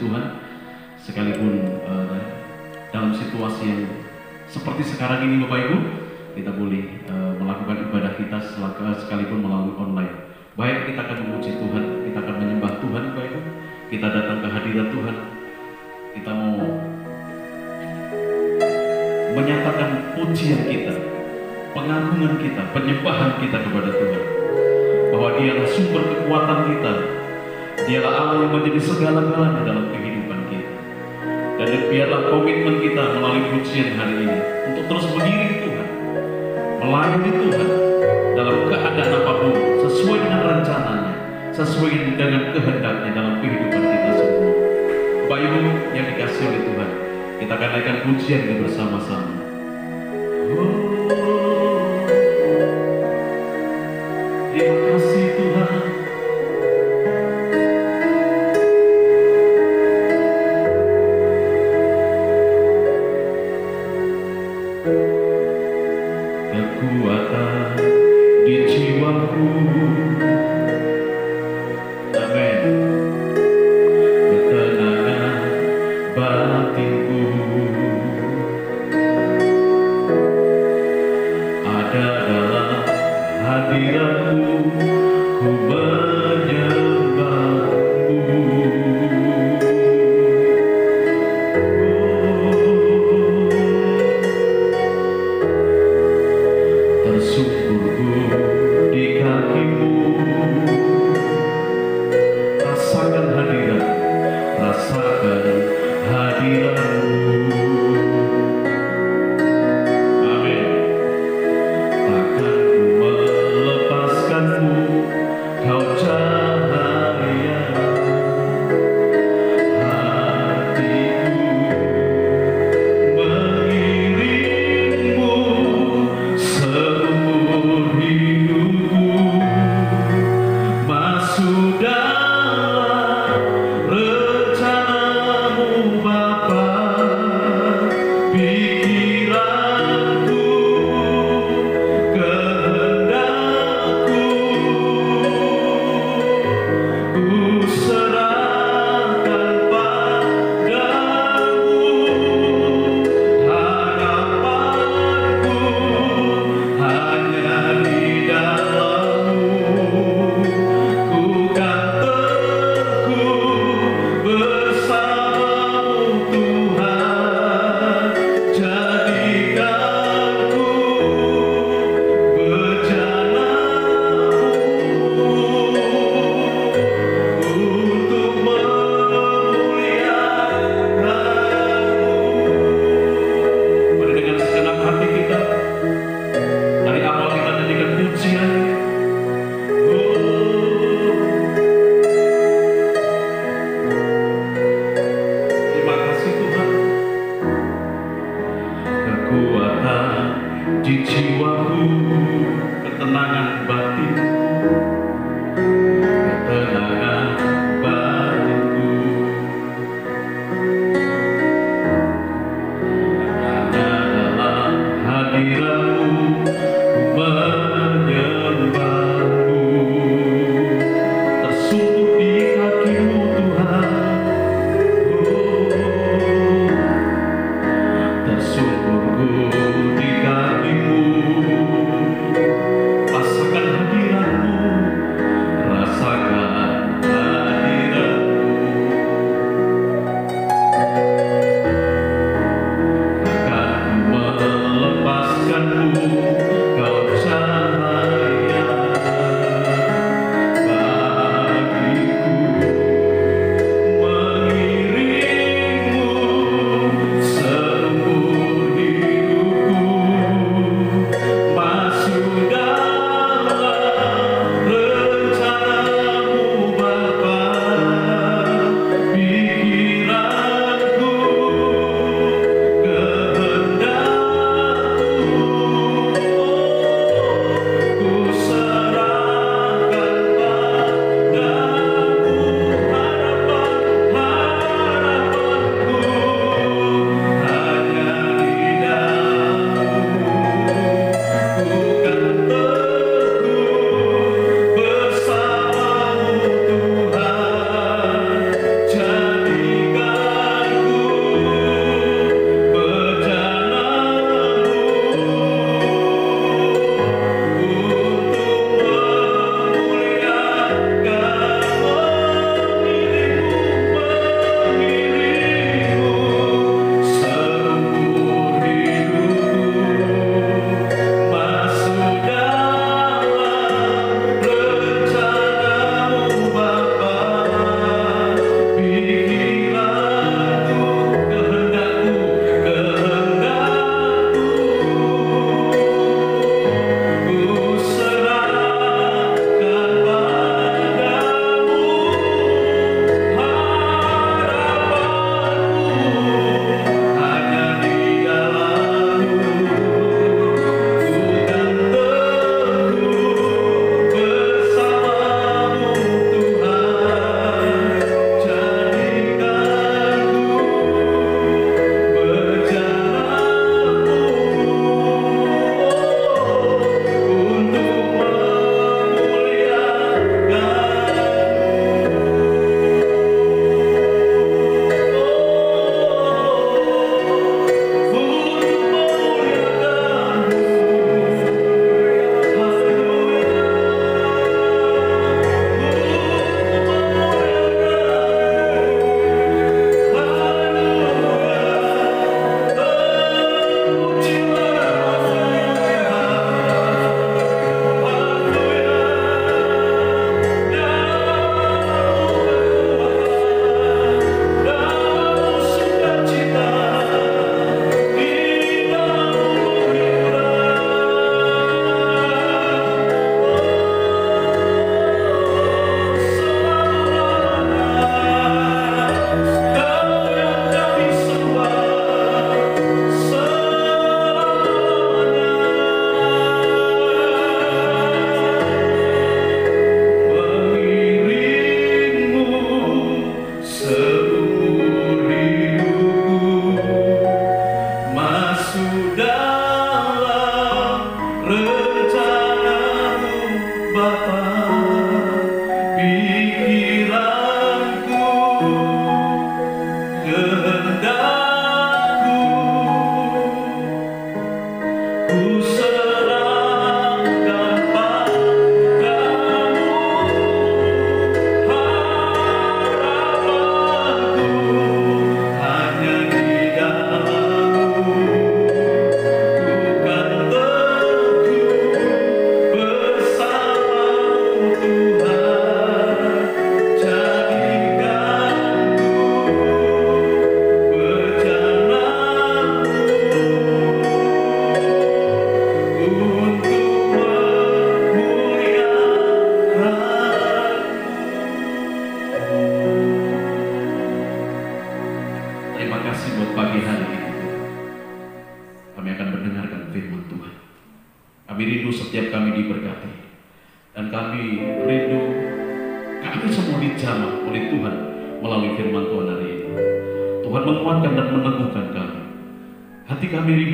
Tuhan, sekalipun dalam situasi yang seperti sekarang ini Bapak Ibu, kita boleh melakukan ibadah kita sekalipun melalui online. Baik, kita akan memuji Tuhan, kita akan menyembah Tuhan Bapak Ibu. Kita datang ke hadirat Tuhan, kita mau menyatakan pujian kita, pengagungan kita, penyembahan kita kepada Tuhan, bahwa Dialah sumber kekuatan kita, Dialah Allah yang menjadi segala-galanya dalam kehidupan kita. Dan biarlah komitmen kita melalui pujian hari ini untuk terus mengiring Tuhan, melayani Tuhan dalam keadaan apapun, sesuai dengan rencananya, sesuai dengan kehendaknya dalam kehidupan kita semua. Bapak Ibu yang dikasihi oleh Tuhan, kita akan naikkan pujian ini bersama-sama. Terima kasih Tuhan. Kekuatan di jiwaku, amin. Ketenangan batinku,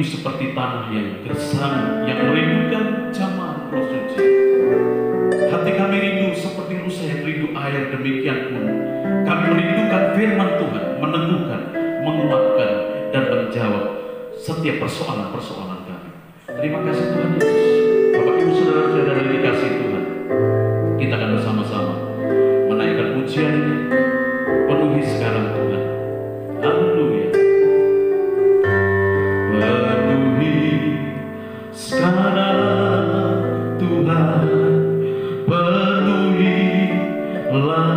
Seperti tanah yang gersang, yang merindukan jamaah Roh Suci. Hati kami rindu seperti rusa yang rindu air, demikian pun kami merindukan firman Tuhan, meneguhkan, menguatkan, dan menjawab setiap persoalan-persoalan kami. Terima kasih Tuhan Yesus. Bapak Ibu Saudara-saudara yang dikasihi Tuhan, kita akan bersama-sama menaikkan pujian ini. Penuhi sekarang Tuhan. Haleluya. Sekarang Tuhan, penuhilah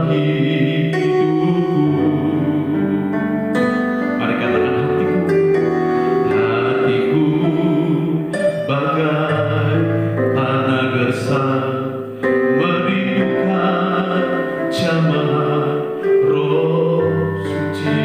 hidupku. Mari katakan hatiku bagai tanah gersang, merindukan jamaah Roh Suci.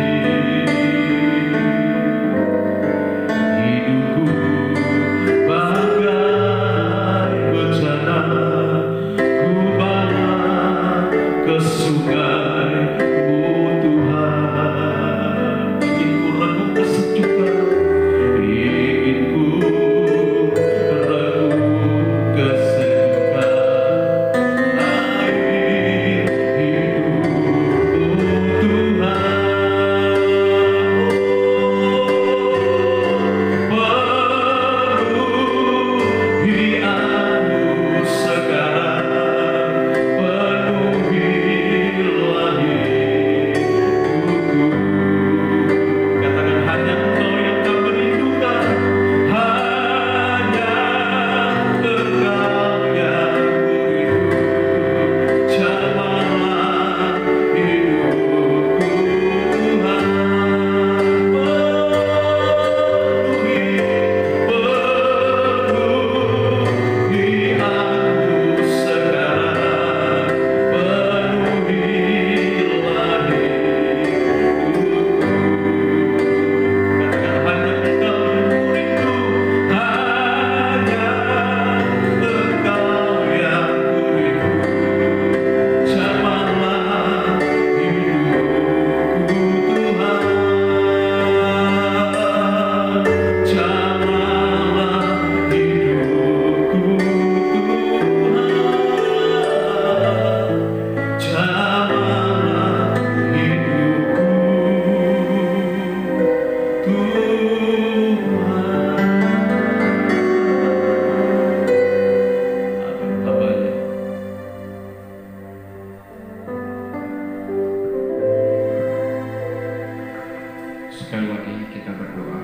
Sekali lagi kita berdoa.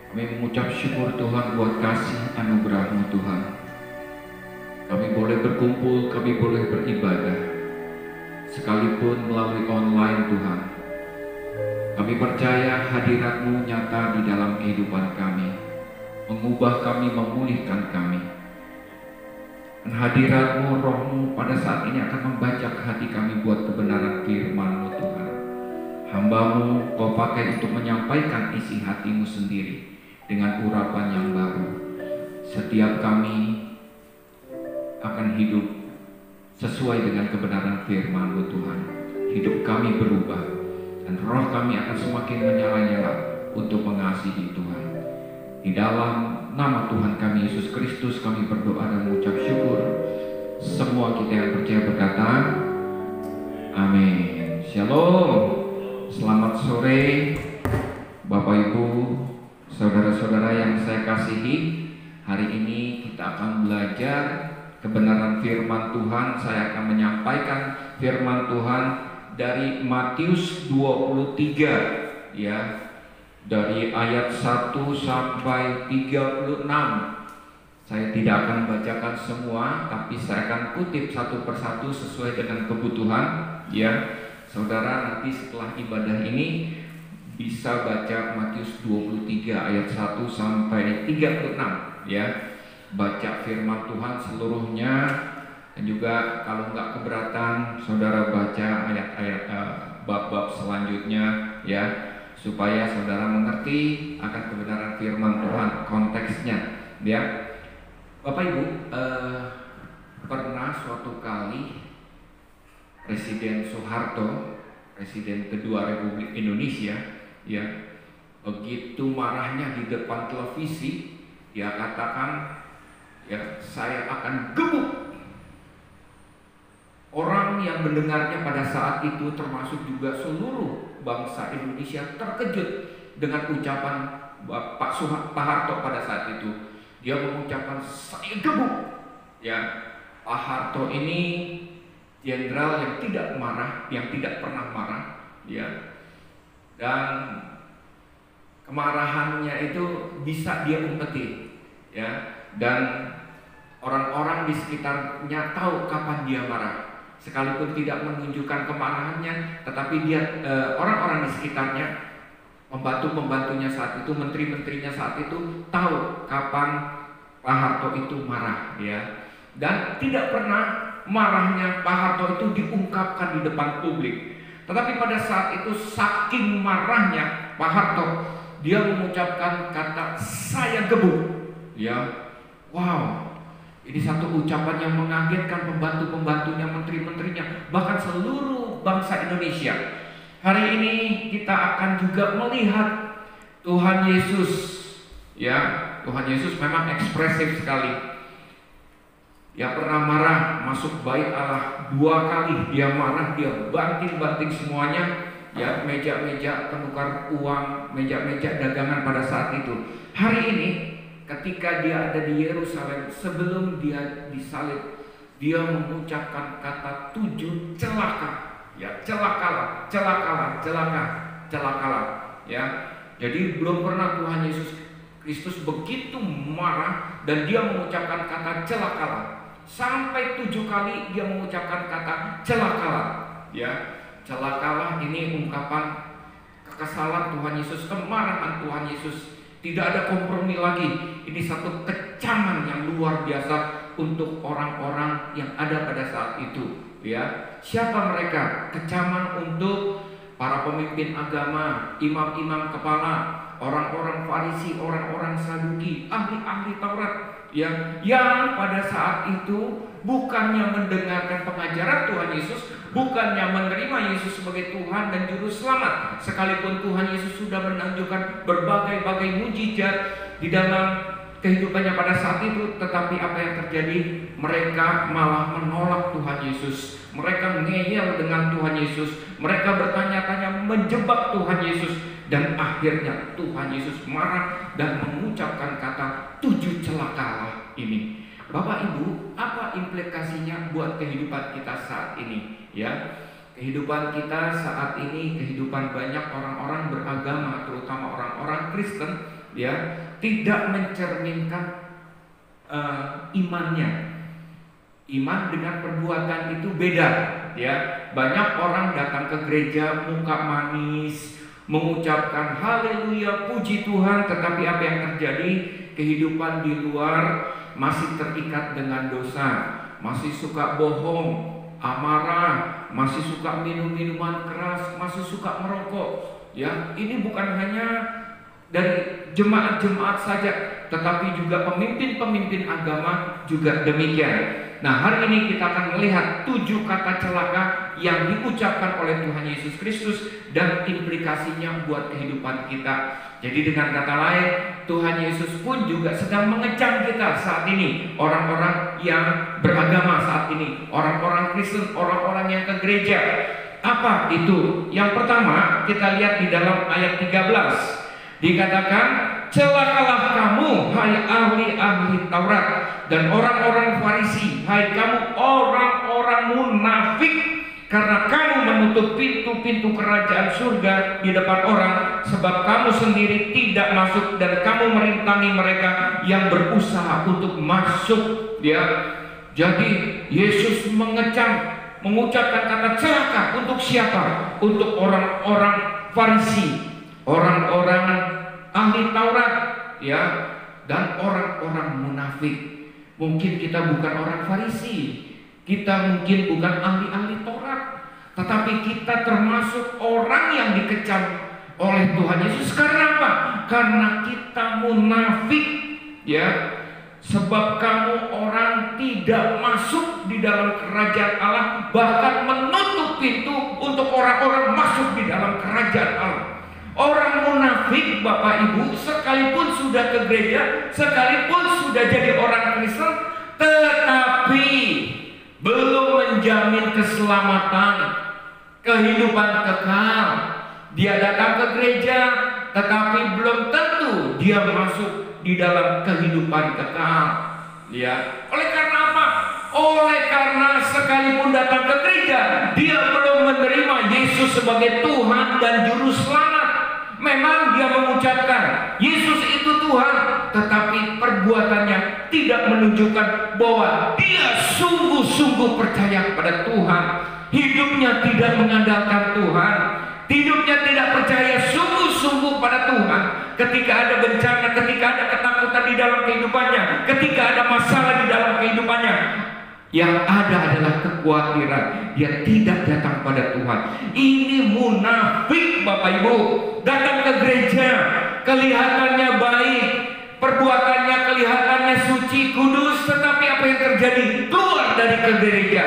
Kami mengucap syukur Tuhan buat kasih anugerah-Mu Tuhan. Kami boleh berkumpul, kami boleh beribadah, sekalipun melalui online Tuhan. Kami percaya hadirat-Mu nyata di dalam kehidupan kami, mengubah kami, memulihkan kami. Dan hadirat-Mu, Roh-Mu pada saat ini akan membajak hati kami buat kebenaran firman-Mu Tuhan. Hamba-Mu Kau pakai untuk menyampaikan isi hati-Mu sendiri dengan urapan yang baru. Setiap kami akan hidup sesuai dengan kebenaran firman-Mu Tuhan. Hidup kami berubah dan roh kami akan semakin menyala-nyala untuk mengasihi Tuhan. Di dalam nama Tuhan kami Yesus Kristus kami berdoa dan mengucap syukur. Semua kita yang percaya berkata Shalom. Selamat sore Bapak Ibu, saudara-saudara yang saya kasihi. Hari ini kita akan belajar kebenaran firman Tuhan. Saya akan menyampaikan firman Tuhan dari Matius 23 ya. Dari ayat 1 sampai 36. Saya tidak akan bacakan semua, tapi saya akan kutip satu persatu sesuai dengan kebutuhan ya. Saudara nanti setelah ibadah ini bisa baca Matius 23 ayat 1 sampai 36 ya. Baca firman Tuhan seluruhnya, dan juga kalau nggak keberatan saudara baca ayat-ayat bab-bab selanjutnya ya, supaya saudara mengerti akan kebenaran firman Tuhan, konteksnya ya. Bapak Ibu, pernah suatu kali Presiden Soeharto, Presiden kedua Republik Indonesia ya, begitu marahnya di depan televisi, dia katakan ya, saya akan gebuk. Orang yang mendengarnya pada saat itu termasuk juga seluruh bangsa Indonesia terkejut dengan ucapan Pak Harto pada saat itu. Dia mengucapkan saya gebuk. Ya, Pak Harto ini jenderal yang tidak marah, yang tidak pernah marah, ya. Dan kemarahannya itu bisa dia umpeti, ya. Dan orang-orang di sekitarnya tahu kapan dia marah. Sekalipun tidak menunjukkan kemarahannya, tetapi dia orang-orang di sekitarnya, pembantu-pembantunya saat itu, menteri-menterinya saat itu tahu kapan Pak Harto itu marah, ya. Dan tidak pernah marahnya Pak Harto itu diungkapkan di depan publik. Tetapi pada saat itu saking marahnya Pak Harto, dia mengucapkan kata saya gebuk, ya. Wow. Ini satu ucapan yang mengagetkan pembantu-pembantunya, menteri-menterinya, bahkan seluruh bangsa Indonesia. Hari ini kita akan juga melihat Tuhan Yesus, ya. Tuhan Yesus memang ekspresif sekali. Dia pernah marah masuk bait Allah 2 kali. Dia marah, dia banting-banting semuanya, ya, meja-meja penukar uang, meja-meja dagangan pada saat itu. Hari ini ketika dia ada di Yerusalem, sebelum dia disalib, dia mengucapkan kata 7 celaka. Ya, celakalah, celakalah, celakalah. Ya, jadi belum pernah Tuhan Yesus Kristus begitu marah dan dia mengucapkan kata celakalah. Sampai 7 kali dia mengucapkan kata celakalah. Ya, celakalah ini ungkapan kekesalan Tuhan Yesus, kemarahan Tuhan Yesus. Tidak ada kompromi lagi. Ini satu kecaman yang luar biasa untuk orang-orang yang ada pada saat itu. Ya, siapa mereka? Kecaman untuk para pemimpin agama, imam-imam kepala, orang-orang Farisi, orang-orang Saduki, ahli-ahli Taurat, yang pada saat itu bukannya mendengarkan pengajaran Tuhan Yesus, bukannya menerima Yesus sebagai Tuhan dan Juru Selamat, sekalipun Tuhan Yesus sudah menunjukkan berbagai-bagai mujizat di dalam kehidupannya pada saat itu, tetapi apa yang terjadi? Mereka malah menolak Tuhan Yesus. Mereka ngeyel dengan Tuhan Yesus. Mereka bertanya-tanya, menjebak Tuhan Yesus. Dan akhirnya Tuhan Yesus marah dan mengucapkan kata 7 celakalah ini. Bapak Ibu, apa implikasinya buat kehidupan kita saat ini? Ya, kehidupan kita saat ini, kehidupan banyak orang-orang beragama, terutama orang-orang Kristen, ya, tidak mencerminkan imannya. Iman dengan perbuatan itu beda, ya. Banyak orang datang ke gereja muka manis, mengucapkan haleluya, puji Tuhan, tetapi apa yang terjadi? Kehidupan di luar masih terikat dengan dosa, masih suka bohong, amarah, masih suka minum minuman keras, masih suka merokok. Ya, ini bukan hanya dari jemaat-jemaat saja, tetapi juga pemimpin-pemimpin agama juga demikian. Nah, hari ini kita akan melihat 7 kata celaka yang diucapkan oleh Tuhan Yesus Kristus dan implikasinya buat kehidupan kita. Jadi dengan kata lain, Tuhan Yesus pun juga sedang mengecam kita saat ini, orang-orang yang beragama saat ini, orang-orang Kristen, orang-orang yang ke gereja. Apa itu? Yang pertama kita lihat di dalam ayat 13. Dikatakan, celakalah kamu hai ahli-ahli Taurat dan orang-orang Farisi, hai kamu orang-orang munafik, karena kamu menutup pintu-pintu kerajaan surga di depan orang, sebab kamu sendiri tidak masuk dan kamu merintangi mereka yang berusaha untuk masuk. Ya, jadi Yesus mengucapkan kata celaka untuk siapa? Untuk orang-orang Farisi, orang-orang ahli Taurat, ya, dan orang-orang munafik. Mungkin kita bukan orang Farisi, kita mungkin bukan ahli-ahli Taurat, tetapi kita termasuk orang yang dikecam oleh Tuhan Yesus. Karena apa? Karena kita munafik, ya. Sebab kamu orang tidak masuk di dalam kerajaan Allah, bahkan menutup pintu untuk orang-orang masuk di dalam kerajaan Allah. Orang munafik, Bapak Ibu, sekalipun sudah ke gereja, sekalipun sudah jadi orang Kristen, tetapi belum menjamin keselamatan, kehidupan kekal. Dia datang ke gereja, tetapi belum tentu dia masuk di dalam kehidupan kekal. Ya, oleh karena apa? Oleh karena sekalipun datang ke gereja, dia belum menerima Yesus sebagai Tuhan dan Juru Selamat. Memang dia mengucapkan Yesus itu Tuhan, tetapi perbuatannya tidak menunjukkan bahwa dia sungguh-sungguh percaya kepada Tuhan. Hidupnya tidak mengandalkan Tuhan, hidupnya tidak percaya sungguh-sungguh pada Tuhan. Ketika ada bencana, ketika ada ketakutan di dalam kehidupannya, ketika ada masalah di dalam kehidupannya, yang ada adalah kekhawatiran. Dia tidak datang pada Tuhan. Ini munafik, Bapak Ibu. Datang ke gereja, kelihatannya baik, perbuatannya kelihatannya suci, kudus, tetapi apa yang terjadi? Keluar dari ke gereja,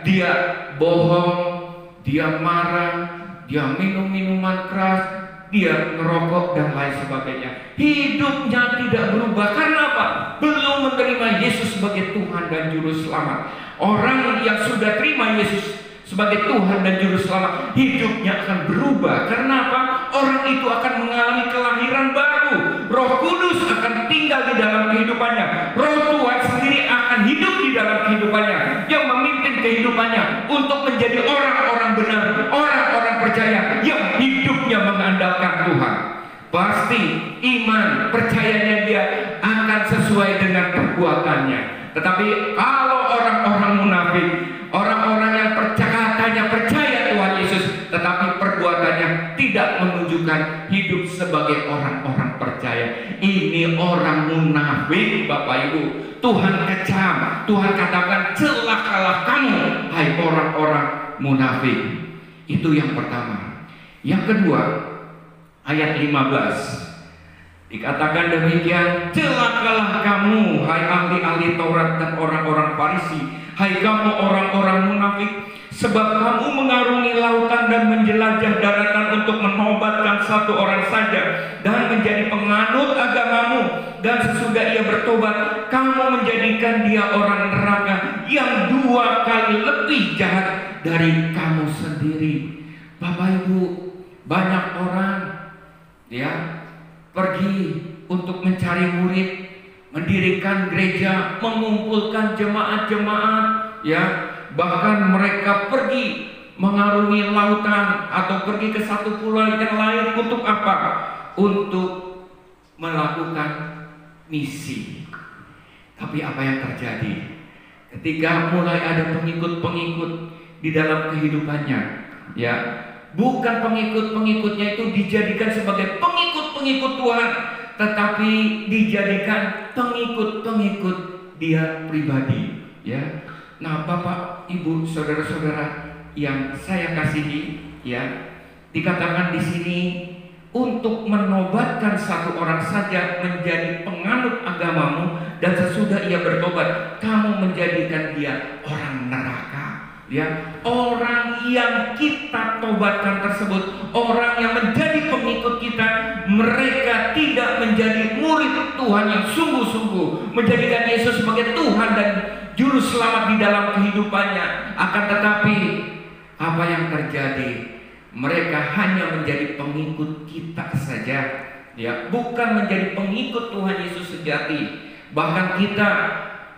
dia bohong, dia marah, dia minum minuman keras, dia ngerokok dan lain sebagainya. Hidupnya tidak berubah. Karena apa? Belum menerima Yesus sebagai Tuhan dan Juru Selamat. Orang yang sudah terima Yesus sebagai Tuhan dan Juru Selamat, hidupnya akan berubah. Karena apa? Orang itu akan mengalami kelahiran baru. Roh Kudus akan tinggal di dalam kehidupannya. Roh Tuhan sendiri akan hidup di dalam kehidupannya, yang memimpin kehidupannya untuk menjadi orang-orang benar, orang-orang percaya yang hidupnya mengandalkan Tuhan. Pasti iman, percayanya dia akan sesuai dengan perbuatannya. Tetapi kalau orang-orang munafik, orang-orang yang katanya percaya Tuhan Yesus, tetapi perbuatannya tidak menunjukkan hidup sebagai orang-orang percaya, ini orang munafik, Bapak Ibu. Tuhan kecam, Tuhan katakan celakalah kamu hai orang-orang munafik. Itu yang pertama. Yang kedua, ayat 15 dikatakan demikian, celakalah kamu hai ahli-ahli Taurat dan orang-orang Farisi, hai kamu orang-orang munafik, sebab kamu mengarungi lautan dan menjelajah daratan untuk menobatkan satu orang saja dan menjadi penganut agamamu, dan sesudah ia bertobat kamu menjadikan dia orang neraka yang 2 kali lebih jahat dari kamu sendiri. Bapak Ibu, banyak orang, ya, pergi untuk mencari murid, mendirikan gereja, mengumpulkan jemaat-jemaat, ya, bahkan mereka pergi mengarungi lautan atau pergi ke satu pulau yang lain untuk apa? Untuk melakukan misi. Tapi apa yang terjadi? Ketika mulai ada pengikut-pengikut di dalam kehidupannya, ya, bukan pengikut-pengikutnya itu dijadikan sebagai pengikut-pengikut Tuhan, tetapi dijadikan pengikut-pengikut dia pribadi, ya. Nah, Bapak, Ibu, saudara-saudara yang saya kasihi, ya, dikatakan di sini untuk menobatkan satu orang saja menjadi penganut agamamu, dan sesudah ia bertobat kamu menjadikan dia orang neraka. Ya, orang yang kita tobatkan tersebut, orang yang menjadi pengikut kita, mereka tidak menjadi murid Tuhan yang sungguh-sungguh menjadikan Yesus sebagai Tuhan dan Juru Selamat di dalam kehidupannya. Akan tetapi Apa yang terjadi? Mereka hanya menjadi pengikut kita saja, ya, bukan menjadi pengikut Tuhan Yesus sejati. Bahkan kita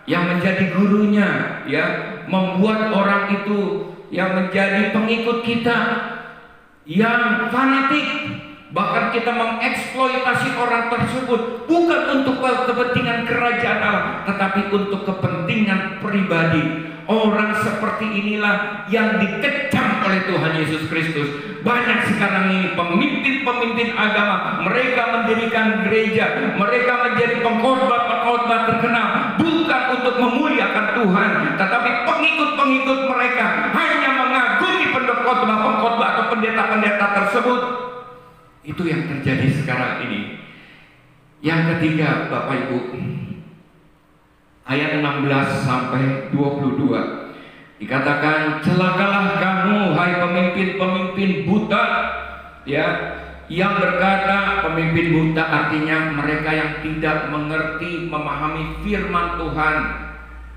yang menjadi gurunya, ya, membuat orang itu yang menjadi pengikut kita yang fanatik. Bahkan kita mengeksploitasi orang tersebut bukan untuk kepentingan kerajaan Allah, tetapi untuk kepentingan pribadi. Orang seperti inilah yang dikecam oleh Tuhan Yesus Kristus. Banyak sekarang ini pemimpin-pemimpin agama, mereka mendirikan gereja, mereka menjadi pengkhotbah terkenal, bukan untuk memuliakan Tuhan, tetapi pengikut-pengikut mereka hanya mengagumi pengkhotbah atau pendeta-pendeta tersebut. Itu yang terjadi sekarang ini. Yang ketiga, Bapak Ibu, ayat 16 sampai 22 dikatakan, celakalah kamu hai pemimpin-pemimpin buta, ya, yang berkata. Pemimpin buta artinya mereka yang tidak mengerti, memahami firman Tuhan,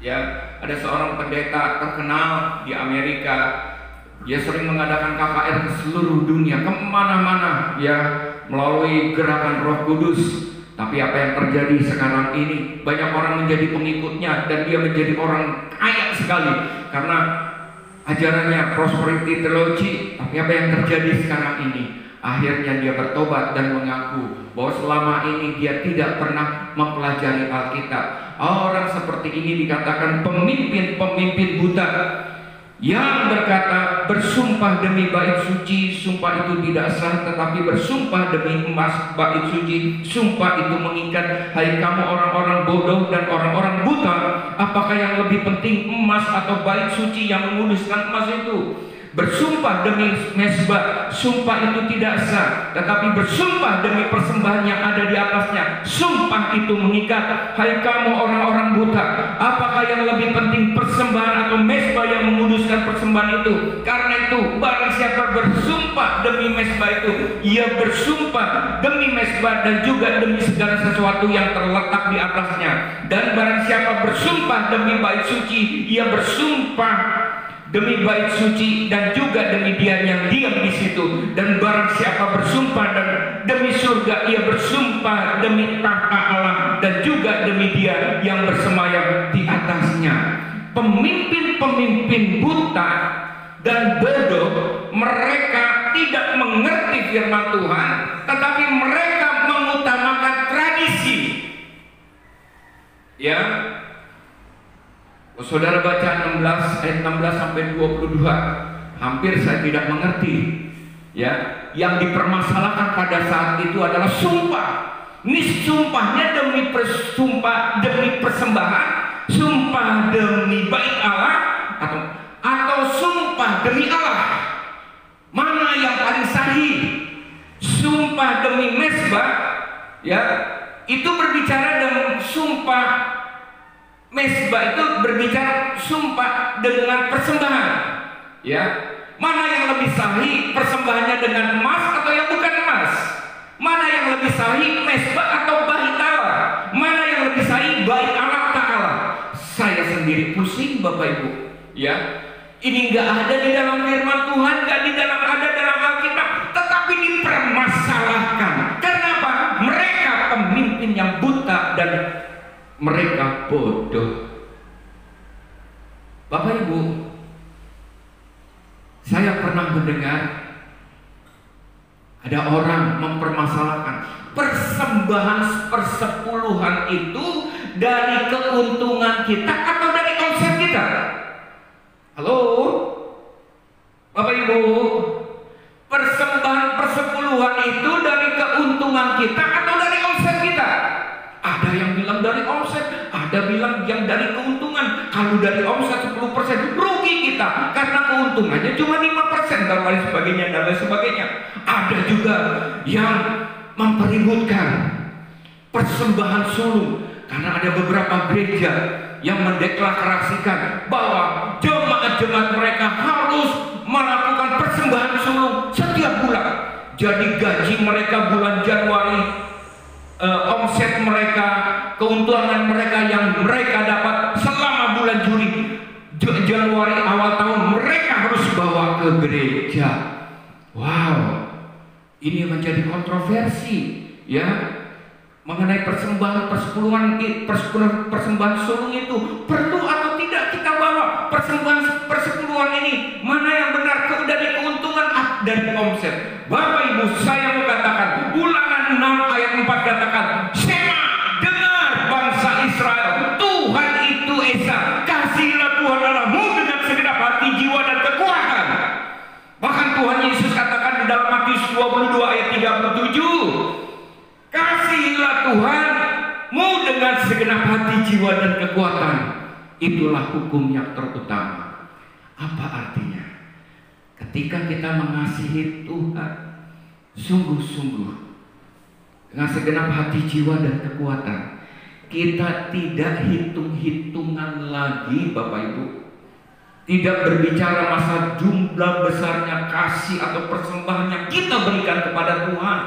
ya. Ada seorang pendeta terkenal di Amerika. Dia sering mengadakan KKR ke seluruh dunia, kemana-mana, ya, melalui gerakan Roh Kudus. Tapi apa yang terjadi sekarang ini? Banyak orang menjadi pengikutnya dan dia menjadi orang kaya sekali karena ajarannya prosperity theology. Tapi apa yang terjadi sekarang ini? Akhirnya dia bertobat dan mengaku bahwa selama ini dia tidak pernah mempelajari Alkitab. Orang seperti ini dikatakan pemimpin-pemimpin buta, yang berkata, bersumpah demi bait suci, sumpah itu tidak sah, tetapi bersumpah demi emas bait suci, sumpah itu mengikat. Hai kamu orang-orang bodoh dan orang-orang buta, apakah yang lebih penting, emas atau bait suci yang menguduskan emas itu? Bersumpah demi mezbah, sumpah itu tidak sah, tetapi bersumpah demi persembahan yang ada di atasnya, sumpah itu mengikat. Hai kamu orang-orang buta, apakah yang lebih penting, persembahan atau mezbah yang menguduskan persembahan itu? Karena itu barang siapa bersumpah demi mezbah itu, ia bersumpah demi mezbah dan juga demi segala sesuatu yang terletak di atasnya. Dan barang siapa bersumpah demi bait suci, ia bersumpah demi bait suci dan juga demi Dia yang diam di situ. Dan barang siapa bersumpah demi surga, ia bersumpah demi tahta Allah dan juga demi Dia yang bersemayam di atasnya. Pemimpin-pemimpin buta dan bodoh, mereka tidak mengerti firman Tuhan, tetapi mereka mengutamakan tradisi, ya. Saudara baca 16 ayat 16 sampai 22, hampir saya tidak mengerti, ya. Yang dipermasalahkan pada saat itu adalah sumpah. Ini sumpahnya demi persembahan, sumpah demi bait Allah, atau sumpah demi Allah. Mana yang paling sahih? Sumpah demi mezbah, ya, itu berbicara dengan sumpah. Mezbah itu berbicara sumpah dengan persembahan, ya. Mana yang lebih sahih, persembahannya dengan emas atau yang bukan emas? Mana yang lebih sahih, mezbah atau bait Allah? Mana yang lebih sahih, bait Allah Ta'ala? Saya sendiri pusing, Bapak Ibu, ya. Ini nggak ada di dalam firman Tuhan, nggak ada dalam Alkitab, tetapi dipermasalahkan. Karena apa? Mereka pemimpin yang buta dan mereka bodoh. Bapak Ibu, saya pernah mendengar ada orang mempermasalahkan persembahan persepuluhan itu dari keuntungan kita atau dari omset kita. Halo Bapak Ibu, persembahan persepuluhan itu dari keuntungan kita atau dari omset kita? Ada yang bilang dari omset, ada bilang yang dari keuntungan. Kalau dari omset 10% rugi kita karena keuntungannya cuma 5% dan lain sebagainya. Ada juga yang mempeributkan persembahan sulung karena ada beberapa gereja yang mendeklarasikan bahwa jemaat-jemaat mereka harus melakukan persembahan sulung setiap bulan. Jadi gaji mereka bulan Januari, omset mereka, keuntungan mereka yang mereka dapat selama bulan Januari awal tahun, mereka harus bawa bawa ke gereja. Wow, ini menjadi kontroversi ya, mengenai persembahan persembahan sulung itu perlu atau tidak kita bawa persembahan persepuluhan ini, mana yang benar, dari keuntungan dari omset. Bapak Ibu, saya mau katakan Ulangan 6 ayat 4 katakan, Shema, dengar bangsa Israel, Tuhan itu Esa, kasihlah Tuhan Allahmu dengan segenap hati, jiwa dan kekuatan. Bahkan Tuhan Yesus katakan di dalam Matius 22 ayat 37, kasihlah Tuhanmu dengan segenap hati, jiwa dan kekuatan. Itulah hukum yang terutama. Apa artinya? Ketika kita mengasihi Tuhan sungguh-sungguh dengan segenap hati, jiwa dan kekuatan, kita tidak hitung-hitungan lagi Bapak Ibu. Tidak berbicara masa jumlah besarnya kasih atau persembahan yang kita berikan kepada Tuhan.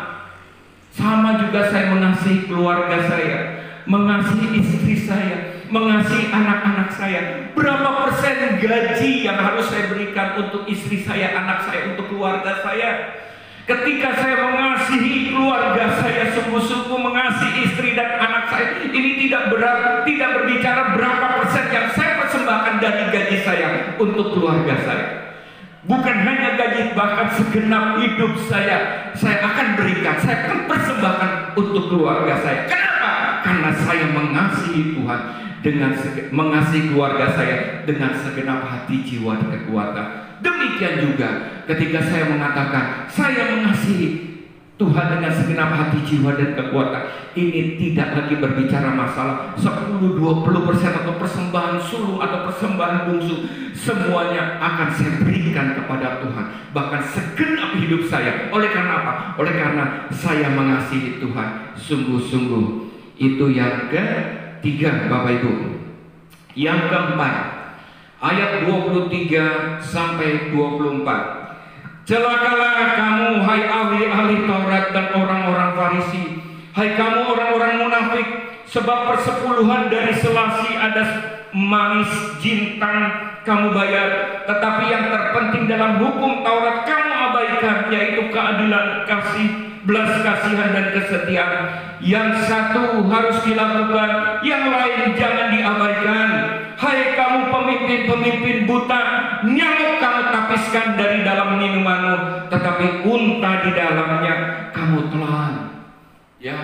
Sama juga saya mengasihi keluarga saya, mengasihi istri saya, mengasihi anak-anak saya. Berapa persen gaji yang harus saya berikan untuk istri saya, anak saya, untuk keluarga saya? Ketika saya mengasihi keluarga saya, sungguh-sungguh mengasihi istri dan anak saya, ini tidak berbicara berapa persen yang saya persembahkan dari gaji saya untuk keluarga saya. Bukan hanya gaji, bahkan segenap hidup saya akan berikan, saya akan persembahkan untuk keluarga saya. Kenapa? Karena saya mengasihi Tuhan dengan mengasihi keluarga saya dengan segenap hati, jiwa, dan kekuatan. Demikian juga ketika saya mengatakan saya mengasihi Tuhan dengan segenap hati, jiwa, dan kekuatan, ini tidak lagi berbicara masalah 10-20% atau persembahan sulung atau persembahan bungsu. Semuanya akan saya berikan kepada Tuhan, bahkan segenap hidup saya. Oleh karena apa? Oleh karena saya mengasihi Tuhan sungguh-sungguh. Itu yang ketiga Bapak Ibu. Yang keempat, ayat 23 sampai 24. Celakalah kamu, hai ahli-ahli Taurat dan orang-orang Farisi, hai kamu orang-orang munafik, sebab persepuluhan dari selasi ada manis jintan kamu bayar, tetapi yang terpenting dalam hukum Taurat kamu abaikan, yaitu keadilan, kasih, belas kasihan, dan kesetiaan. Yang satu harus dilakukan, yang lain jangan diabaikan. Hai kamu pemimpin-pemimpin buta, nyamuk kamu tapiskan dari dalam minumanmu, tetapi unta di dalamnya kamu telan. Ya,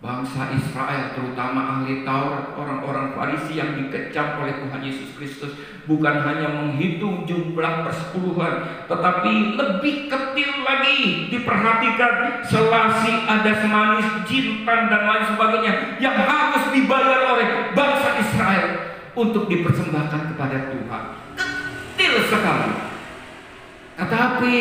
bangsa Israel, terutama ahli Taurat, orang-orang Farisi yang dikecam oleh Tuhan Yesus Kristus, bukan hanya menghitung jumlah persepuluhan, tetapi lebih ketil lagi diperhatikan selasi, ada semanis, jintan, dan lain sebagainya yang harus dibayar oleh bangsa Israel untuk dipersembahkan kepada Tuhan. Ketil sekali. Tetapi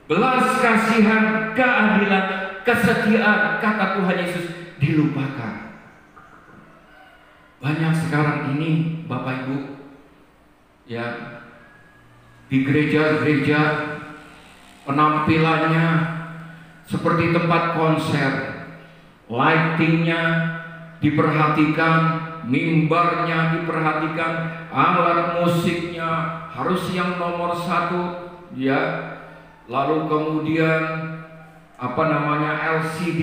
belas kasihan, keadilan, kesetiaan, kata Tuhan Yesus, dilupakan. Banyak sekarang ini Bapak Ibu, ya, di gereja-gereja penampilannya seperti tempat konser, lightingnya diperhatikan, mimbarnya diperhatikan, alat musiknya harus yang nomor 1, ya. Lalu kemudian LCD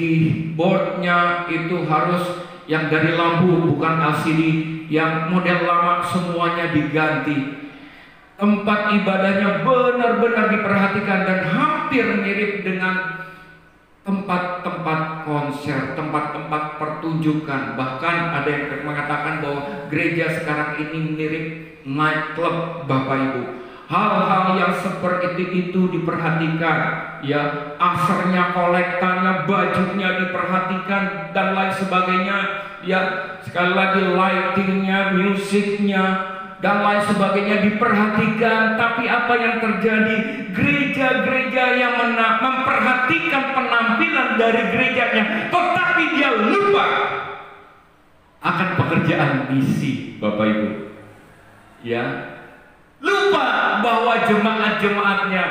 boardnya itu harus yang dari lampu, bukan LCD yang model lama, semuanya diganti. Tempat ibadahnya benar-benar diperhatikan dan hampir mirip dengan tempat-tempat konser, tempat-tempat pertunjukan. Bahkan ada yang mengatakan bahwa gereja sekarang ini mirip nightclub Bapak Ibu. Hal-hal yang seperti itu diperhatikan, ya, asernya, kolektanya, bajunya diperhatikan, dan lain sebagainya, ya. Sekali lagi lightingnya, musiknya, dan lain sebagainya diperhatikan. Tapi apa yang terjadi? Gereja-gereja yang memperhatikan penampilan dari gerejanya, tetapi dia lupa akan pekerjaan misi Bapak Ibu, ya. Lupa bahwa jemaat-jemaatnya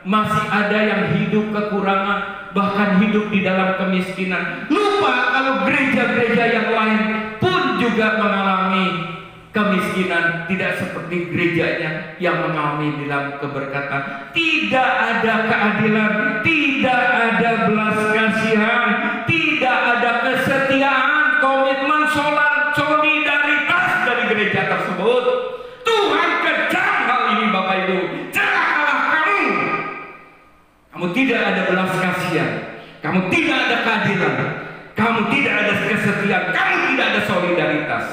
masih ada yang hidup kekurangan, bahkan hidup di dalam kemiskinan. Lupa kalau gereja-gereja yang lain pun juga mengalami kemiskinan, tidak seperti gerejanya yang mengalami dalam keberkatan. Tidak ada keadilan, tidak ada belas kasihan, tidak ada kesetiaan, komitmen, solidaritas dari gereja tersebut. Tuhan kejam hal ini, Bapak Ibu. Celakalah kamu. Kamu tidak ada belas kasihan, kamu tidak ada keadilan, kamu tidak ada kesetiaan, kamu tidak ada solidaritas.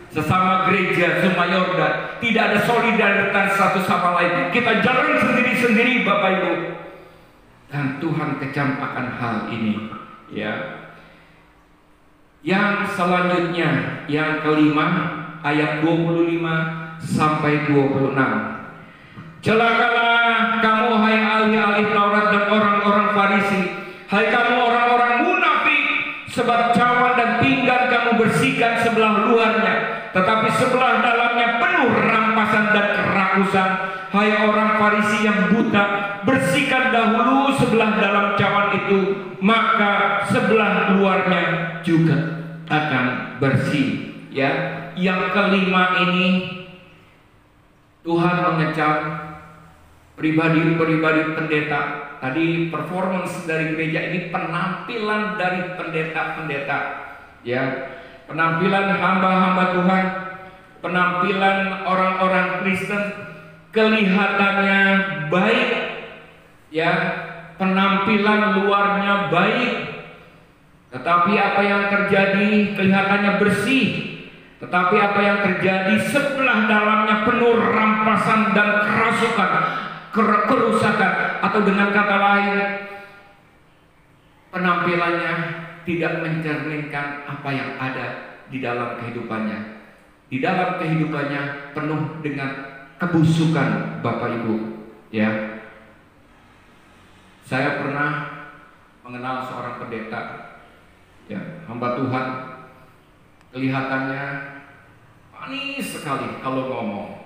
Sesama gereja Sumayorda tidak ada solidaritas satu sama lain. Kita jalan sendiri-sendiri, Bapak Ibu. Dan Tuhan kejam akan hal ini, ya. Yang selanjutnya, yang kelima, ayat 25 sampai 26. Celakalah kamu, hai ahli-ahli Taurat dan orang-orang Farisi, hai kamu orang-orang munafik, sebab cawan dan pinggan kamu bersihkan sebelah luarnya, tetapi sebelah dalamnya penuh rampasan dan kerakusan. Hai orang Farisi yang buta, bersihkan dahulu sebelah dalam cawan itu, maka sebelah luarnya juga akan bersih. Ya, yang kelima ini Tuhan mengecam pribadi-pribadi pendeta. Tadi performance dari gereja ini, penampilan dari pendeta-pendeta, ya, penampilan hamba-hamba Tuhan, penampilan orang-orang Kristen, kelihatannya baik, ya, penampilan luarnya baik, tetapi apa yang terjadi kelihatannya bersih, tetapi apa yang terjadi sebelah dalamnya penuh rampasan dan kerusakan, atau dengan kata lain, penampilannya tidak mencerminkan apa yang ada di dalam kehidupannya. Di dalam kehidupannya penuh dengan kebusukan, Bapak Ibu. Ya, saya pernah mengenal seorang pendeta, ya, hamba Tuhan, kelihatannya manis sekali kalau ngomong.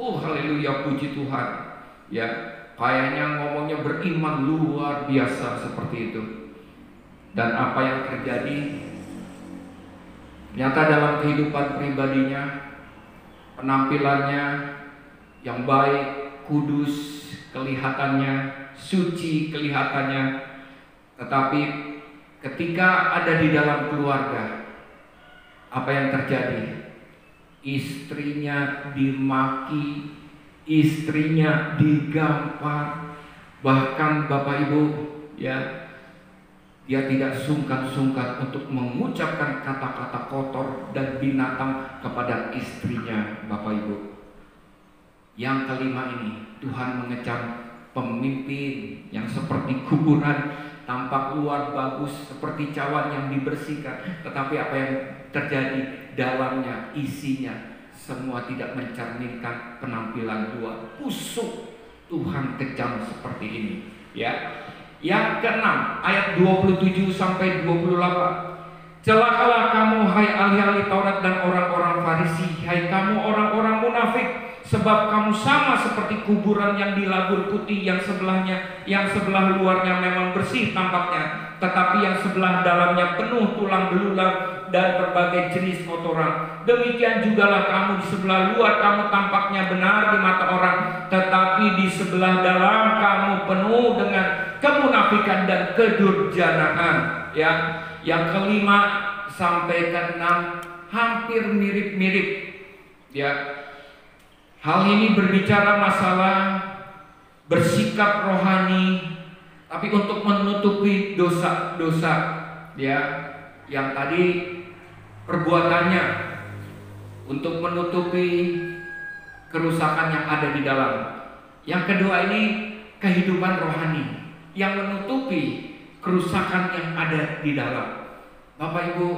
Oh, haleluya, puji Tuhan. Ya, kayaknya ngomongnya beriman luar biasa seperti itu. Dan apa yang terjadi, ternyata dalam kehidupan pribadinya, penampilannya yang baik, kudus kelihatannya, suci kelihatannya, tetapi ketika ada di dalam keluarga, apa yang terjadi? Istrinya dimaki, istrinya digampar, bahkan Bapak Ibu, ya, dia tidak sungkan-sungkan untuk mengucapkan kata-kata kotor dan binatang kepada istrinya, Bapak Ibu. Yang kelima ini, Tuhan mengecam pemimpin yang seperti kuburan, tampak luar bagus seperti cawan yang dibersihkan, tetapi apa yang terjadi dalamnya, isinya semua tidak mencerminkan penampilan luar, busuk. Tuhan kejam seperti ini, ya. Yang keenam, ayat 27 sampai 28. Celakalah kamu, hai ahli-ahli Taurat dan orang-orang Farisi, hai kamu orang-orang munafik, sebab kamu sama seperti kuburan yang dilabur putih, yang sebelah luarnya memang bersih tampaknya, tetapi yang sebelah dalamnya penuh tulang belulang dan berbagai jenis kotoran. Demikian jugalah kamu, di sebelah luar kamu tampaknya benar di mata orang, tetapi di sebelah dalam kamu penuh dengan kemunafikan dan kedurjanaan. Ya, yang kelima sampai keenam hampir mirip-mirip. Ya, hal ini berbicara masalah bersikap rohani, tapi untuk menutupi dosa-dosa, ya, yang tadi perbuatannya untuk menutupi kerusakan yang ada di dalam. Yang kedua ini kehidupan rohani yang menutupi kerusakan yang ada di dalam. Bapak Ibu,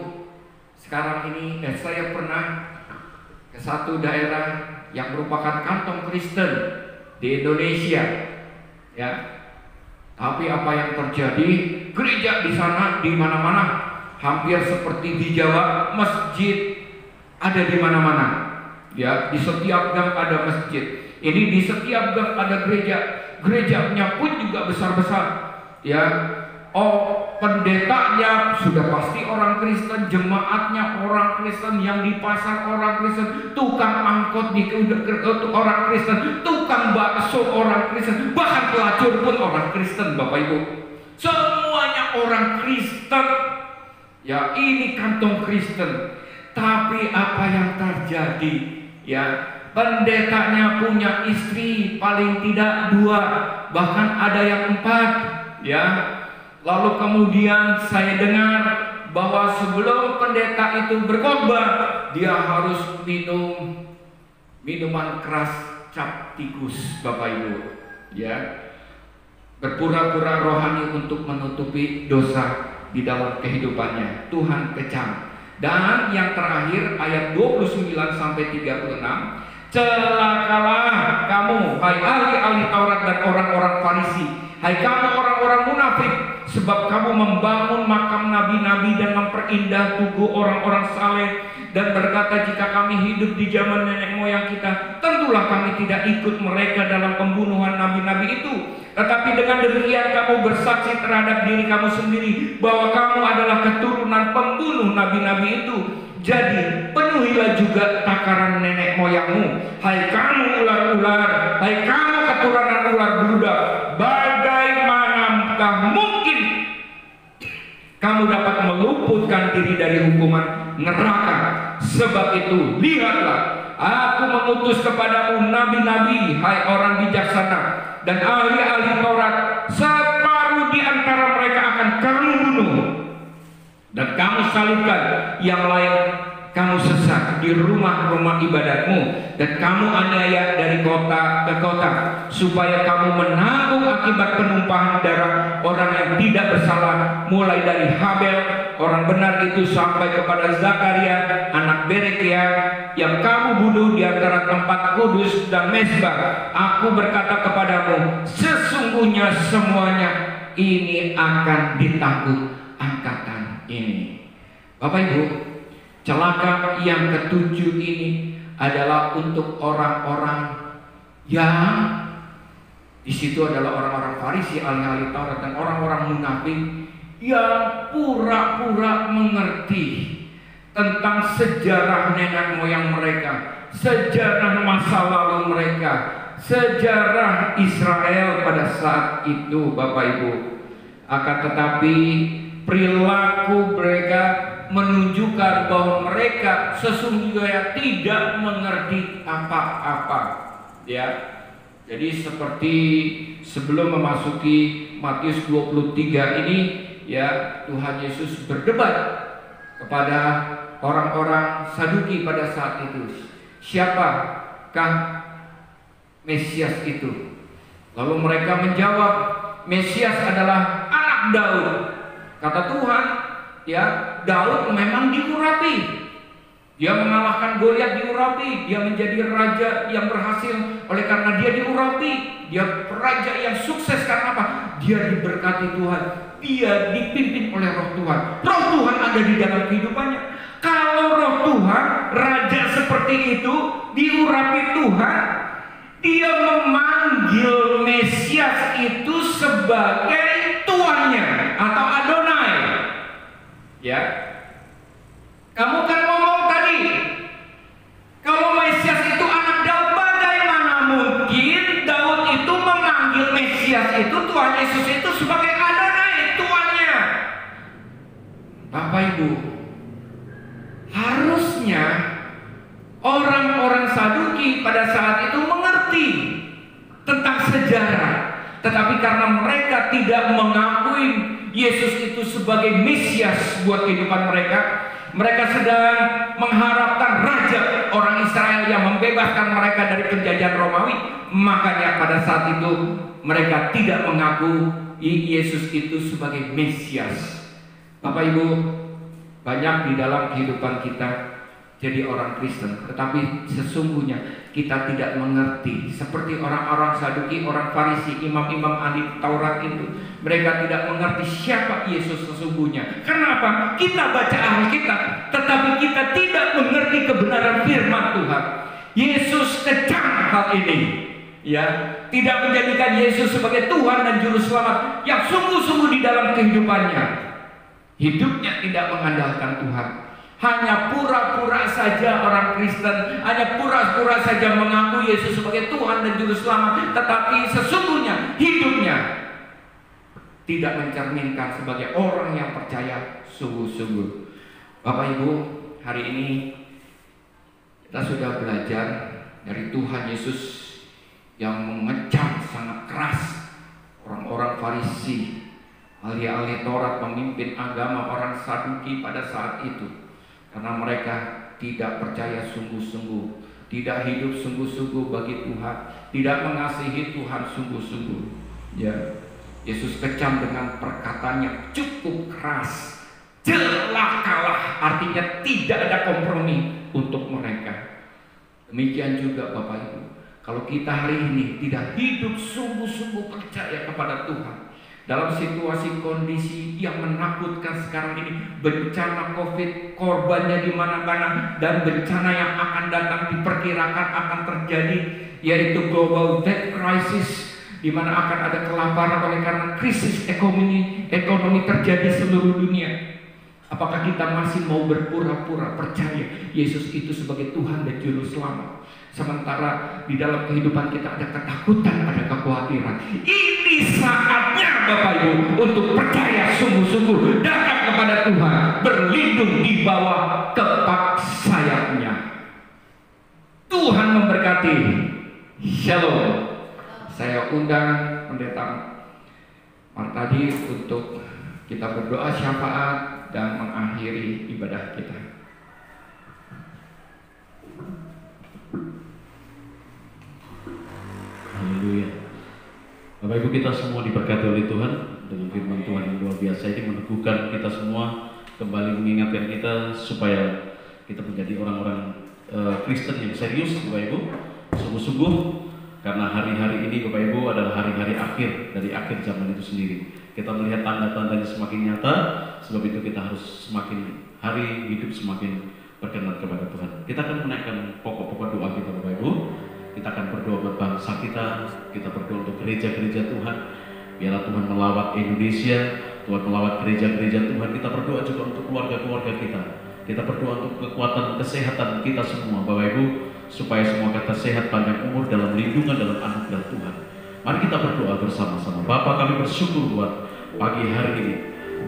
sekarang ini saya pernah ke satu daerah yang merupakan kantong Kristen di Indonesia, ya. Tapi apa yang terjadi? Gereja di sana di mana-mana, hampir seperti di Jawa, masjid ada di mana-mana. Ya, di setiap gang ada masjid. Ini di setiap gang ada gereja. Gerejanya pun juga besar-besar. Ya, pendetanya sudah pasti orang Kristen, jemaatnya orang Kristen, yang di pasar orang Kristen, tukang angkot di orang Kristen, tukang bakso orang Kristen, bahkan pelacur pun orang Kristen, Bapak Ibu. Semuanya orang Kristen. Ya, ini kantong Kristen. Tapi apa yang terjadi? Ya, pendetanya punya istri paling tidak 2, bahkan ada yang 4. Ya, lalu kemudian saya dengar bahwa sebelum pendeta itu berkhotbah, dia harus minum minuman keras cap tikus, Bapak Ibu. Ya, berpura-pura rohani untuk menutupi dosa di dalam kehidupannya. Tuhan kecam. Dan yang terakhir ayat 29 sampai 36, celakalah kamu, hai ahli-ahli Taurat dan orang-orang Farisi, hai kamu orang-orang munafik, sebab kamu membangun makam nabi-nabi dan memperindah tugu orang-orang saleh, dan berkata, jika kami hidup di zaman nenek moyang kita, tentulah kami tidak ikut mereka dalam pembunuhan nabi-nabi itu. Tetapi dengan demikian kamu bersaksi terhadap diri kamu sendiri bahwa kamu adalah keturunan pembunuh nabi-nabi itu. Jadi penuhilah juga takaran nenek moyangmu, hai kamu ular-ular, hai kamu keturunan ular beludak. Bagaimanakah mungkin kamu dapat meluputkan diri dari hukuman neraka? Sebab itu lihatlah, aku mengutus kepadamu nabi-nabi, hai orang bijaksana, dan ahli-ahli Taurat. Separuh di antara mereka akan kamu bunuh dan kamu salibkan, yang lain kamu sesak di rumah-rumah ibadatmu, dan kamu aniaya dari kota ke kota, supaya kamu menanggung akibat penumpahan darah orang yang tidak bersalah, mulai dari Habel orang benar itu sampai kepada Zakaria anak Berekia yang kamu bunuh di antara tempat kudus dan mezbah. Aku berkata kepadamu, sesungguhnya semuanya ini akan ditanggung angkatan ini. Bapak Ibu, celaka yang ketujuh ini adalah untuk orang-orang yang di situ adalah orang-orang Farisi, ahli-ahli Taurat, dan orang-orang munafik yang pura-pura mengerti tentang sejarah nenek moyang mereka, sejarah masa lalu mereka, sejarah Israel pada saat itu, Bapak Ibu. Akan tetapi perilaku mereka menunjukkan bahwa mereka sesungguhnya tidak mengerti apa-apa. Ya, jadi seperti sebelum memasuki Matius 23 ini, ya, Tuhan Yesus berdebat kepada orang-orang Saduki pada saat itu. Siapakah Mesias itu? Lalu mereka menjawab, Mesias adalah anak Daud. Kata Tuhan, ya, Daud memang diurapi. Dia mengalahkan Goliat diurapi. Dia menjadi raja yang berhasil oleh karena dia diurapi. Dia raja yang sukses karena apa? Dia diberkati Tuhan. Dia dipimpin oleh Roh Tuhan. Roh Tuhan ada di dalam kehidupannya. Kalau Roh Tuhan, raja seperti itu diurapi Tuhan, dia memanggil Mesias itu sebagai tuannya atau Adonai. Ya, kamu kan ngomong tadi, kalau Mesias itu anak Daud, bagaimana mungkin Daud itu memanggil Mesias itu, Tuhan Yesus itu sebagai Adonai, tuannya? Bapak Ibu, harusnya orang-orang Saduki pada saat itu mengerti tentang sejarah, tetapi karena mereka tidak mengakui Yesus itu sebagai Mesias buat kehidupan mereka, mereka sedang mengharapkan raja orang Israel yang membebaskan mereka dari penjajahan Romawi. Makanya pada saat itu mereka tidak mengaku Yesus itu sebagai Mesias. Bapak Ibu, banyak di dalam kehidupan kita jadi orang Kristen, tetapi sesungguhnya kita tidak mengerti. Seperti orang-orang Saduki, orang Farisi, imam-imam ahli Taurat itu, mereka tidak mengerti siapa Yesus sesungguhnya. Kenapa? Kita baca Alkitab, tetapi kita tidak mengerti kebenaran firman Tuhan. Yesus kecam hal ini. ya, tidak menjadikan Yesus sebagai Tuhan dan Juru Selamat yang sungguh-sungguh di dalam kehidupannya. Hidupnya tidak mengandalkan Tuhan, hanya pura-pura saja orang Kristen, hanya pura-pura saja mengaku Yesus sebagai Tuhan dan Juru Selamat, tetapi sesungguhnya hidupnya tidak mencerminkan sebagai orang yang percaya sungguh-sungguh. Bapak Ibu, hari ini kita sudah belajar dari Tuhan Yesus yang mengecam sangat keras orang-orang Farisi, ahli-ahli Taurat, pemimpin agama orang Saduki pada saat itu, karena mereka tidak percaya sungguh-sungguh, tidak hidup sungguh-sungguh bagi Tuhan, tidak mengasihi Tuhan sungguh-sungguh. Ya, Yesus kecam dengan perkataan yang cukup keras. Celakalah, artinya tidak ada kompromi untuk mereka. Demikian juga Bapak Ibu, kalau kita hari ini tidak hidup sungguh-sungguh percaya kepada Tuhan, dalam situasi kondisi yang menakutkan sekarang ini, bencana COVID, korbannya di mana-mana, dan bencana yang akan datang diperkirakan akan terjadi, yaitu global debt crisis, di mana akan ada kelaparan oleh karena krisis ekonomi terjadi seluruh dunia. Apakah kita masih mau berpura-pura percaya Yesus itu sebagai Tuhan dan Juru Selamat, sementara di dalam kehidupan kita ada ketakutan, ada kekhawatiran? Ini saatnya Bapak Ibu untuk percaya sungguh-sungguh, datang kepada Tuhan, berlindung di bawah kepak sayapnya. Tuhan memberkati. Shalom. Saya undang Pendeta Martadi untuk kita berdoa syafaat dan mengakhiri ibadah kita. Haleluya. Bapak Ibu, kita semua diberkati oleh Tuhan dengan firman Tuhan yang luar biasa ini, meneguhkan kita semua, kembali mengingatkan kita supaya kita menjadi orang-orang Kristen yang serius, Bapak Ibu, sungguh-sungguh, karena hari-hari ini Bapak Ibu adalah hari-hari akhir dari akhir zaman itu sendiri. Kita melihat tanda-tandanya semakin nyata, sebab itu kita harus semakin hari hidup semakin berkenan kepada Tuhan. Kita akan menaikkan pokok-pokok doa kita Bapak Ibu. Kita akan berdoa buat bangsa kita berdoa untuk gereja-gereja Tuhan. Biarlah Tuhan melawat Indonesia, Tuhan melawat gereja-gereja Tuhan. Kita berdoa juga untuk keluarga-keluarga kita. Kita berdoa untuk kekuatan kesehatan kita semua Bapak Ibu, supaya semua kita sehat, panjang umur dalam lindungan, dalam anugerah Tuhan. Mari kita berdoa bersama-sama. Bapa, kami bersyukur buat pagi hari ini,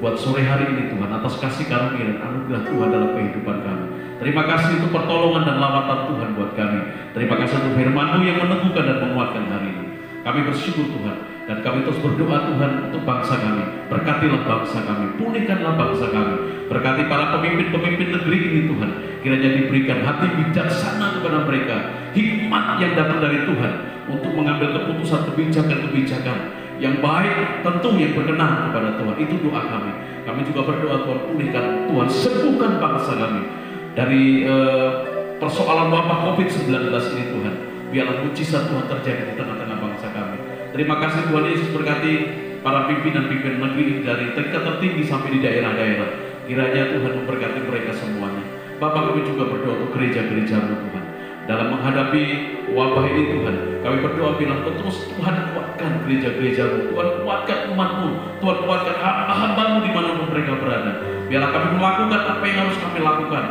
buat sore hari ini Tuhan, atas kasih karunia dan anugerah Tuhan dalam kehidupan kami. Terima kasih untuk pertolongan dan lawatan Tuhan buat kami. Terima kasih untuk firman-Mu yang meneguhkan dan menguatkan hari ini. Kami bersyukur Tuhan, dan kami terus berdoa Tuhan untuk bangsa kami. Berkatilah bangsa kami, pulihkanlah bangsa kami. Berkati para pemimpin-pemimpin negeri ini Tuhan. Kiranya diberikan hati bijaksana kepada mereka, hikmat yang datang dari Tuhan untuk mengambil keputusan kebijakan-kebijakan yang baik, tentu yang berkenan kepada Tuhan. Itu doa kami. Kami juga berdoa Tuhan, pulihkan Tuhan, sembuhkan bangsa kami dari persoalan wabah COVID-19 ini Tuhan. Biarlah mujizat Tuhan terjadi di tengah-tengah bangsa kami. Terima kasih Tuhan Yesus, berkati para pimpinan-pimpinan negeri dari tingkat tertinggi sampai di daerah-daerah. Kiranya Tuhan memberkati mereka semuanya. Bapak, kami juga berdoa untuk gereja-gereja-Mu Tuhan. Dalam menghadapi wabah ini Tuhan, kami berdoa bilang terus Tuhan kuatkan gereja-gereja-Mu, Tuhan kuatkan umat-Mu, Tuhan kuatkan hamba-Mu dimanapun mereka berada. Biarlah kami melakukan apa yang harus kami lakukan.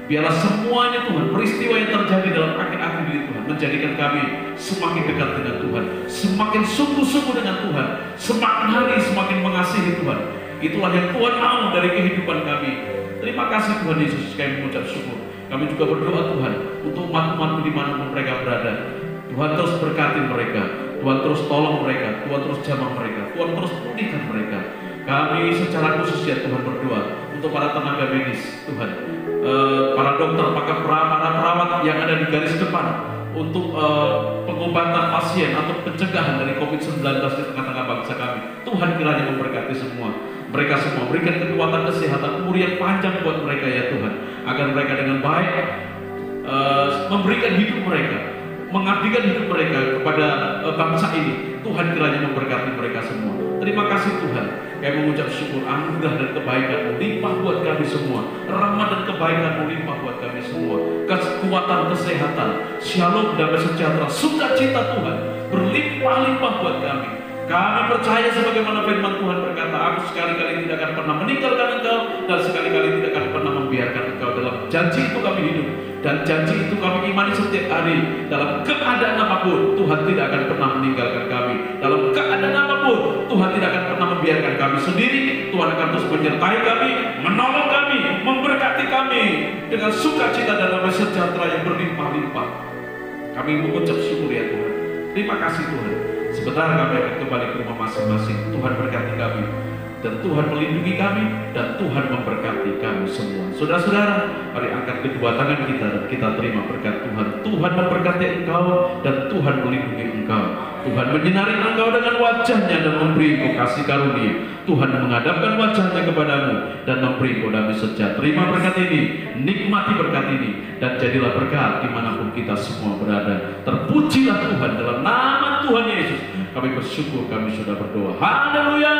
Biarlah semuanya Tuhan, peristiwa yang terjadi dalam akhir-akhir ini Tuhan, menjadikan kami semakin dekat dengan Tuhan, semakin sungguh-sungguh dengan Tuhan, semakin hari semakin mengasihi Tuhan. Itulah yang Tuhan mau dari kehidupan kami. Terima kasih Tuhan Yesus, kami mengucap syukur. Kami juga berdoa Tuhan untuk umat-umat-Mu dimanapun mereka berada. Tuhan terus berkati mereka, Tuhan terus tolong mereka, Tuhan terus jamah mereka, Tuhan terus pulihkan mereka. Kami secara khusus ya Tuhan berdoa untuk para tenaga medis Tuhan, para dokter, para perawat yang ada di garis depan untuk pengobatan pasien atau pencegahan dari COVID-19 di tengah-tengah bangsa kami. Tuhan kiranya memberkati semua. Mereka semua berikan kekuatan kesehatan, umur yang panjang buat mereka ya Tuhan, agar mereka dengan baik memberikan hidup mereka, mengabdikan hidup mereka kepada bangsa ini. Tuhan kiranya memberkati mereka semua. Terima kasih Tuhan. Kami mengucap syukur, anugerah dan kebaikan-Mu limpah buat kami semua, rahmat dan kebaikan-Mu limpah buat kami semua, kekuatan kesehatan, shalom, damai sejahtera, sukacita Tuhan berlimpah-limpah buat kami. Kami percaya sebagaimana firman Tuhan berkata, aku sekali-kali tidak akan pernah meninggalkan engkau, dan sekali-kali tidak akan pernah membiarkan engkau. Dalam janji itu kami hidup, dan janji itu kami imani setiap hari. Dalam keadaan apapun, Tuhan tidak akan pernah meninggalkan kami. Dalam keadaan apapun, Tuhan tidak akan pernah membiarkan kami sendiri. Tuhan akan terus menyertai kami, menolong kami, memberkati kami dengan sukacita dan damai sejahtera yang berlimpah-limpah. Kami mengucap syukur ya Tuhan. Terima kasih Tuhan. Sebentar kami akan kembali ke rumah masing-masing. Tuhan berkati kami, dan Tuhan melindungi kami, dan Tuhan memberkati kami semua. Saudara-saudara, mari angkat kedua tangan kita dan kita terima berkat Tuhan. Tuhan memberkati engkau, dan Tuhan melindungi engkau. Tuhan menyinari engkau dengan wajahnya dan memberi engkau kasih karunia. Tuhan menghadapkan wajahnya kepadamu dan memberi engkau damai sejahtera. Terima berkat ini, nikmati berkat ini, dan jadilah berkat dimanapun kita semua berada. Terpujilah Tuhan dalam nama Tuhan Yesus. Kami bersyukur, kami sudah berdoa. Haleluya.